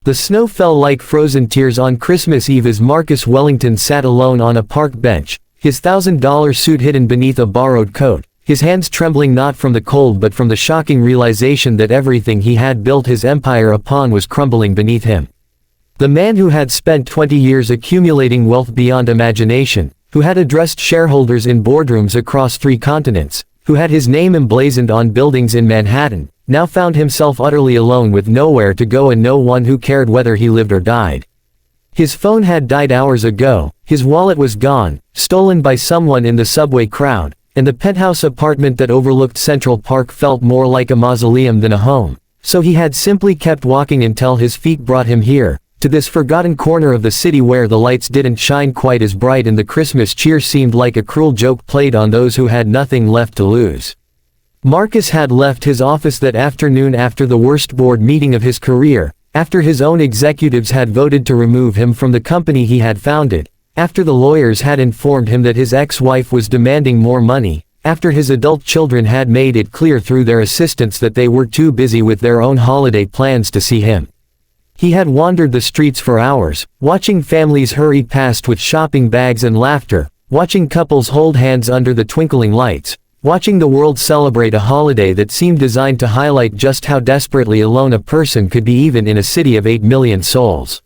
The snow fell like frozen tears on Christmas Eve as Marcus Wellington sat alone on a park bench, his $1,000 suit hidden beneath a borrowed coat, his hands trembling not from the cold but from the shocking realization that everything he had built his empire upon was crumbling beneath him. The man who had spent 20 years accumulating wealth beyond imagination, who had addressed shareholders in boardrooms across 3 continents, who had his name emblazoned on buildings in Manhattan, now found himself utterly alone with nowhere to go and no one who cared whether he lived or died. His phone had died hours ago, his wallet was gone, stolen by someone in the subway crowd, and the penthouse apartment that overlooked Central Park felt more like a mausoleum than a home, so he had simply kept walking until his feet brought him here, to this forgotten corner of the city where the lights didn't shine quite as bright and the Christmas cheer seemed like a cruel joke played on those who had nothing left to lose. Marcus had left his office that afternoon after the worst board meeting of his career, after his own executives had voted to remove him from the company he had founded, after the lawyers had informed him that his ex-wife was demanding more money, after his adult children had made it clear through their assistants that they were too busy with their own holiday plans to see him. He had wandered the streets for hours, watching families hurry past with shopping bags and laughter, watching couples hold hands under the twinkling lights, watching the world celebrate a holiday that seemed designed to highlight just how desperately alone a person could be even in a city of 8 million souls.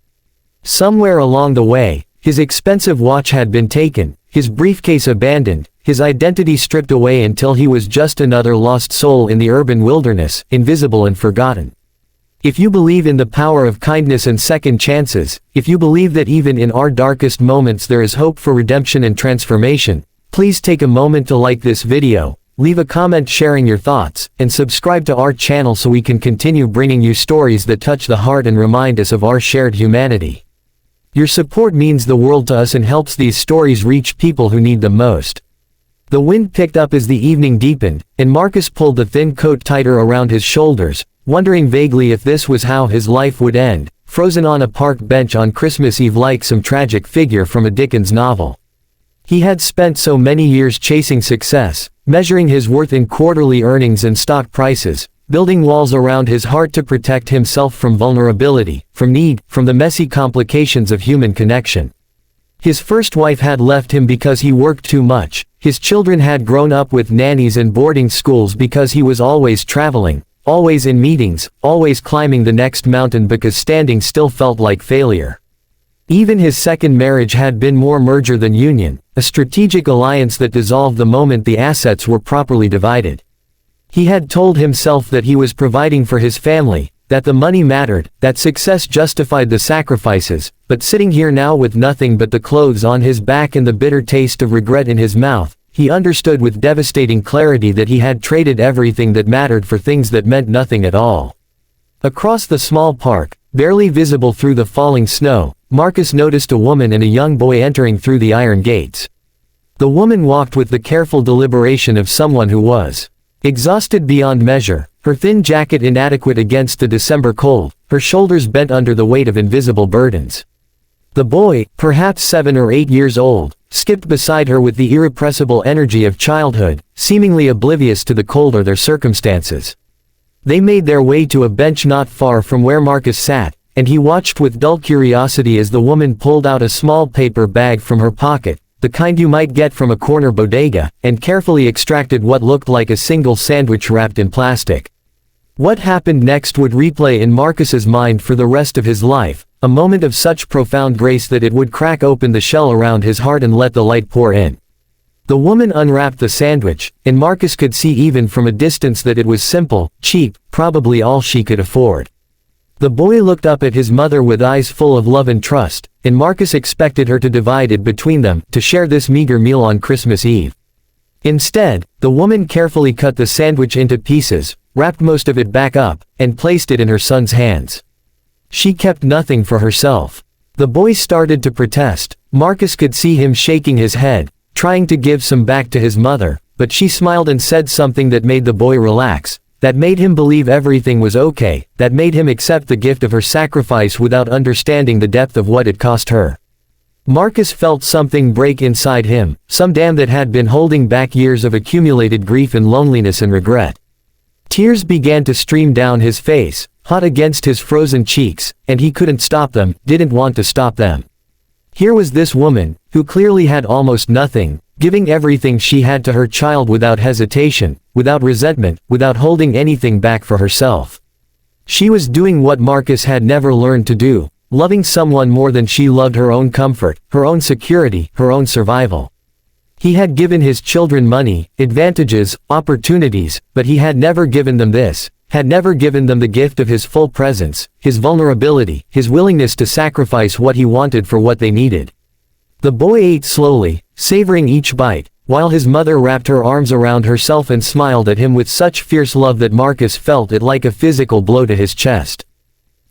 Somewhere along the way, his expensive watch had been taken, his briefcase abandoned, his identity stripped away until he was just another lost soul in the urban wilderness, invisible and forgotten. If you believe in the power of kindness and second chances, if you believe that even in our darkest moments there is hope for redemption and transformation, please take a moment to like this video, leave a comment sharing your thoughts, and subscribe to our channel so we can continue bringing you stories that touch the heart and remind us of our shared humanity. Your support means the world to us and helps these stories reach people who need them most. The wind picked up as the evening deepened, and Marcus pulled the thin coat tighter around his shoulders, wondering vaguely if this was how his life would end, frozen on a park bench on Christmas Eve like some tragic figure from a Dickens novel. He had spent so many years chasing success, measuring his worth in quarterly earnings and stock prices, building walls around his heart to protect himself from vulnerability, from need, from the messy complications of human connection. His first wife had left him because he worked too much, his children had grown up with nannies and boarding schools because he was always traveling, always in meetings, always climbing the next mountain because standing still felt like failure. Even his second marriage had been more merger than union, a strategic alliance that dissolved the moment the assets were properly divided. He had told himself that he was providing for his family, that the money mattered, that success justified the sacrifices, but sitting here now with nothing but the clothes on his back and the bitter taste of regret in his mouth, he understood with devastating clarity that he had traded everything that mattered for things that meant nothing at all. Across the small park, barely visible through the falling snow, Marcus noticed a woman and a young boy entering through the iron gates. The woman walked with the careful deliberation of someone who was exhausted beyond measure, her thin jacket inadequate against the December cold, her shoulders bent under the weight of invisible burdens. The boy, perhaps 7 or 8 years old, skipped beside her with the irrepressible energy of childhood, seemingly oblivious to the cold or their circumstances. They made their way to a bench not far from where Marcus sat, and he watched with dull curiosity as the woman pulled out a small paper bag from her pocket, the kind you might get from a corner bodega, and carefully extracted what looked like a single sandwich wrapped in plastic. What happened next would replay in Marcus's mind for the rest of his life, a moment of such profound grace that it would crack open the shell around his heart and let the light pour in. The woman unwrapped the sandwich, and Marcus could see even from a distance that it was simple, cheap, probably all she could afford. The boy looked up at his mother with eyes full of love and trust, and Marcus expected her to divide it between them, to share this meager meal on Christmas Eve. Instead, the woman carefully cut the sandwich into pieces, wrapped most of it back up, and placed it in her son's hands. She kept nothing for herself. The boy started to protest. Marcus could see him shaking his head, trying to give some back to his mother, but she smiled and said something that made the boy relax, that made him believe everything was okay, that made him accept the gift of her sacrifice without understanding the depth of what it cost her. Marcus felt something break inside him, some dam that had been holding back years of accumulated grief and loneliness and regret. Tears began to stream down his face, hot against his frozen cheeks, and he couldn't stop them, didn't want to stop them. Here was this woman, who clearly had almost nothing, giving everything she had to her child without hesitation, without resentment, without holding anything back for herself. She was doing what Marcus had never learned to do, loving someone more than she loved her own comfort, her own security, her own survival. He had given his children money, advantages, opportunities, but he had never given them this, had never given them the gift of his full presence, his vulnerability, his willingness to sacrifice what he wanted for what they needed. The boy ate slowly, savoring each bite, while his mother wrapped her arms around herself and smiled at him with such fierce love that Marcus felt it like a physical blow to his chest.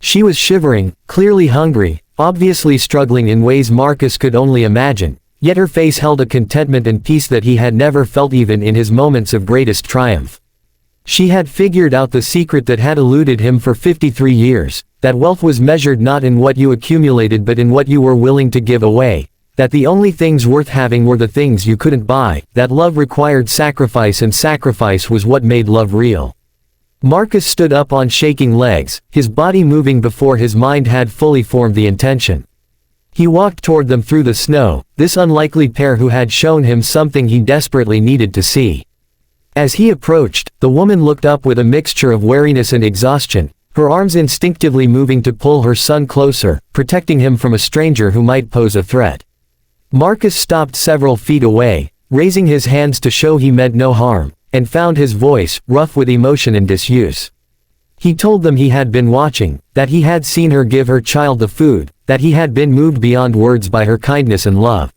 She was shivering, clearly hungry, obviously struggling in ways Marcus could only imagine, yet her face held a contentment and peace that he had never felt even in his moments of greatest triumph. She had figured out the secret that had eluded him for 53 years, that wealth was measured not in what you accumulated but in what you were willing to give away, that the only things worth having were the things you couldn't buy, that love required sacrifice and sacrifice was what made love real. Marcus stood up on shaking legs, his body moving before his mind had fully formed the intention. He walked toward them through the snow, this unlikely pair who had shown him something he desperately needed to see. As he approached, the woman looked up with a mixture of wariness and exhaustion, her arms instinctively moving to pull her son closer, protecting him from a stranger who might pose a threat. Marcus stopped several feet away, raising his hands to show he meant no harm, and found his voice, rough with emotion and disuse. He told them he had been watching, that he had seen her give her child the food, that he had been moved beyond words by her kindness and love.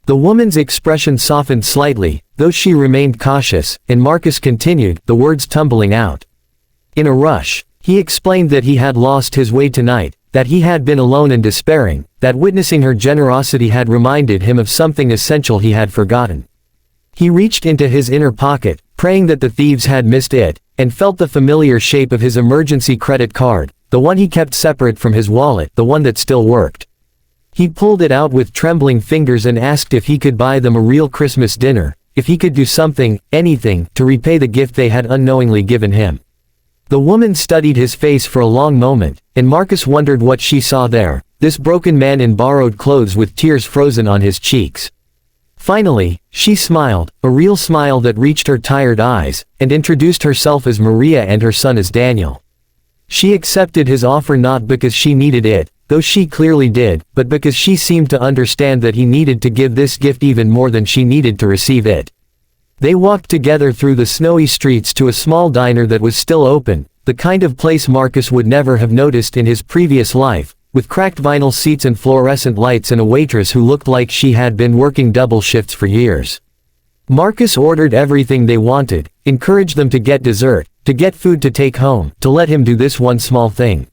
The woman's expression softened slightly, though she remained cautious, and Marcus continued, the words tumbling out. In a rush, he explained that he had lost his way tonight, that he had been alone and despairing, that witnessing her generosity had reminded him of something essential he had forgotten. He reached into his inner pocket, praying that the thieves had missed it, and felt the familiar shape of his emergency credit card, the one he kept separate from his wallet, the one that still worked. He pulled it out with trembling fingers and asked if he could buy them a real Christmas dinner, if he could do something, anything, to repay the gift they had unknowingly given him. The woman studied his face for a long moment, and Marcus wondered what she saw there, this broken man in borrowed clothes with tears frozen on his cheeks. Finally, she smiled, a real smile that reached her tired eyes, and introduced herself as Maria and her son as Daniel. She accepted his offer not because she needed it, though she clearly did, but because she seemed to understand that he needed to give this gift even more than she needed to receive it. They walked together through the snowy streets to a small diner that was still open, the kind of place Marcus would never have noticed in his previous life, with cracked vinyl seats and fluorescent lights and a waitress who looked like she had been working double shifts for years. Marcus ordered everything they wanted, encouraged them to get dessert, to get food to take home, to let him do this one small thing.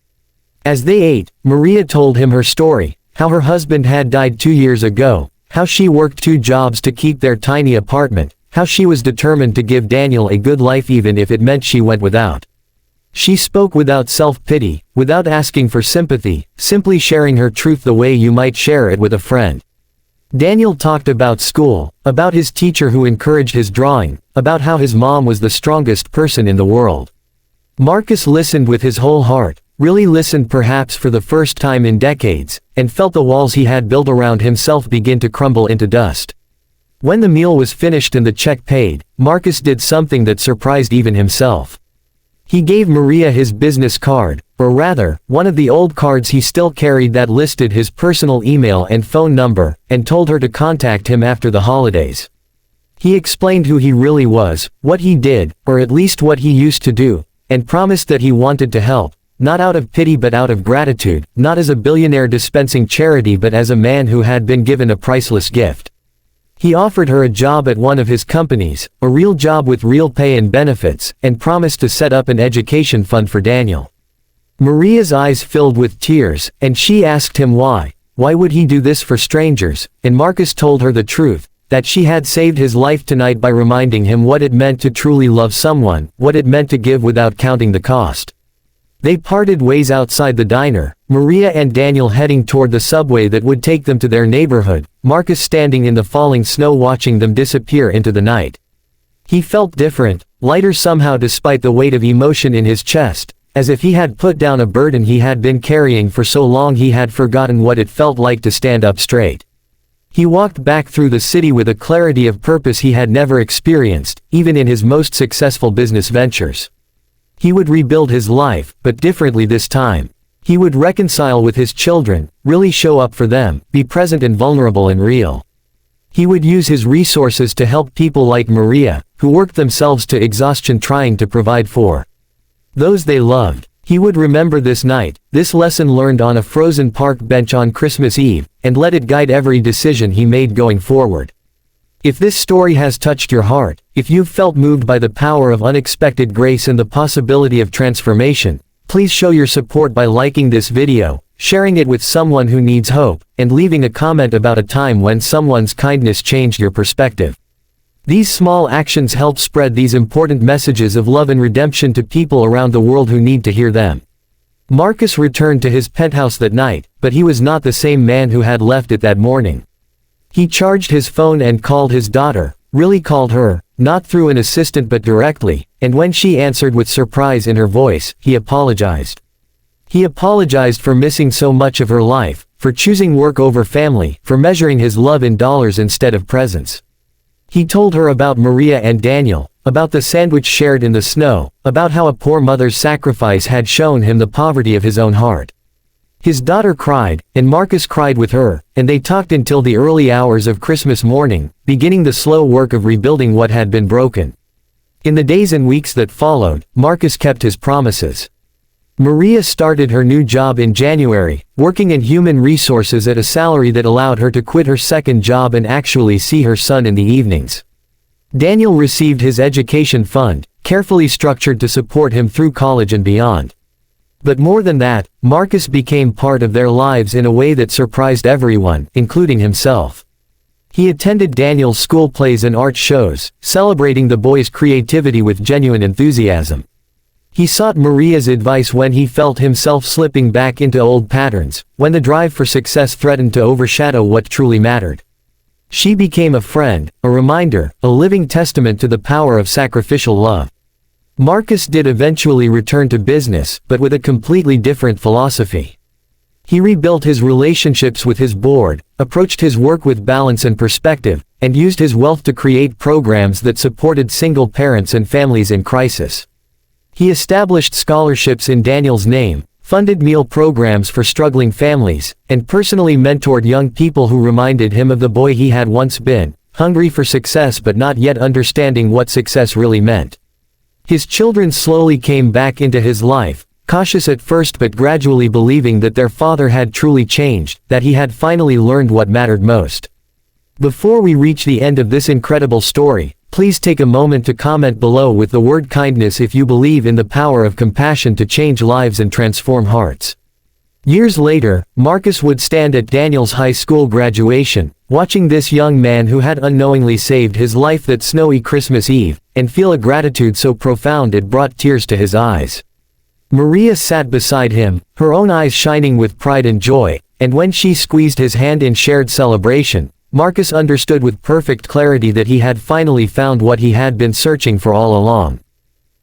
As they ate, Maria told him her story, how her husband had died 2 years ago, how she worked 2 jobs to keep their tiny apartment, how she was determined to give Daniel a good life even if it meant she went without. She spoke without self-pity, without asking for sympathy, simply sharing her truth the way you might share it with a friend. Daniel talked about school, about his teacher who encouraged his drawing, about how his mom was the strongest person in the world. Marcus listened with his whole heart, really listened perhaps for the first time in decades, and felt the walls he had built around himself begin to crumble into dust. When the meal was finished and the check paid, Marcus did something that surprised even himself. He gave Maria his business card, or rather, one of the old cards he still carried that listed his personal email and phone number, and told her to contact him after the holidays. He explained who he really was, what he did, or at least what he used to do, and promised that he wanted to help, not out of pity but out of gratitude, not as a billionaire dispensing charity but as a man who had been given a priceless gift. He offered her a job at one of his companies, a real job with real pay and benefits, and promised to set up an education fund for Daniel. Maria's eyes filled with tears, and she asked him why would he do this for strangers, and Marcus told her the truth, that she had saved his life tonight by reminding him what it meant to truly love someone, what it meant to give without counting the cost. They parted ways outside the diner, Maria and Daniel heading toward the subway that would take them to their neighborhood, Marcus standing in the falling snow watching them disappear into the night. He felt different, lighter somehow despite the weight of emotion in his chest, as if he had put down a burden he had been carrying for so long he had forgotten what it felt like to stand up straight. He walked back through the city with a clarity of purpose he had never experienced, even in his most successful business ventures. He would rebuild his life, but differently this time. He would reconcile with his children, really show up for them, be present and vulnerable and real. He would use his resources to help people like Maria, who worked themselves to exhaustion trying to provide for those they loved. He would remember this night, this lesson learned on a frozen park bench on Christmas Eve, and let it guide every decision he made going forward. If this story has touched your heart, if you've felt moved by the power of unexpected grace and the possibility of transformation, please show your support by liking this video, sharing it with someone who needs hope, and leaving a comment about a time when someone's kindness changed your perspective. These small actions help spread these important messages of love and redemption to people around the world who need to hear them. Marcus returned to his penthouse that night, but he was not the same man who had left it that morning. He charged his phone and called his daughter, really called her, not through an assistant but directly, and when she answered with surprise in her voice, he apologized. He apologized for missing so much of her life, for choosing work over family, for measuring his love in dollars instead of presents. He told her about Maria and Daniel, about the sandwich shared in the snow, about how a poor mother's sacrifice had shown him the poverty of his own heart. His daughter cried, and Marcus cried with her, and they talked until the early hours of Christmas morning, beginning the slow work of rebuilding what had been broken. In the days and weeks that followed, Marcus kept his promises. Maria started her new job in January, working in human resources at a salary that allowed her to quit her second job and actually see her son in the evenings. Daniel received his education fund, carefully structured to support him through college and beyond. But more than that, Marcus became part of their lives in a way that surprised everyone, including himself. He attended Daniel's school plays and art shows, celebrating the boy's creativity with genuine enthusiasm. He sought Maria's advice when he felt himself slipping back into old patterns, when the drive for success threatened to overshadow what truly mattered. She became a friend, a reminder, a living testament to the power of sacrificial love. Marcus did eventually return to business, but with a completely different philosophy. He rebuilt his relationships with his board, approached his work with balance and perspective, and used his wealth to create programs that supported single parents and families in crisis. He established scholarships in Daniel's name, funded meal programs for struggling families, and personally mentored young people who reminded him of the boy he had once been, hungry for success but not yet understanding what success really meant. His children slowly came back into his life, cautious at first but gradually believing that their father had truly changed, that he had finally learned what mattered most. Before we reach the end of this incredible story, please take a moment to comment below with the word kindness if you believe in the power of compassion to change lives and transform hearts. Years later, Marcus would stand at Daniel's high school graduation, watching this young man who had unknowingly saved his life that snowy Christmas Eve, and feel a gratitude so profound it brought tears to his eyes. Maria sat beside him, her own eyes shining with pride and joy, and when she squeezed his hand in shared celebration, Marcus understood with perfect clarity that he had finally found what he had been searching for all along.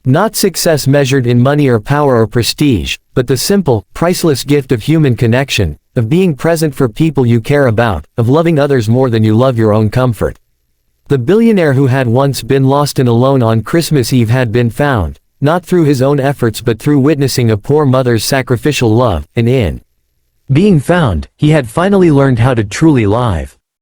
Not success measured in money or power or prestige, but the simple, priceless gift of human connection, of being present for people you care about, of loving others more than you love your own comfort. The billionaire who had once been lost and alone on Christmas Eve had been found, not through his own efforts but through witnessing a poor mother's sacrificial love, and in being found, he had finally learned how to truly live.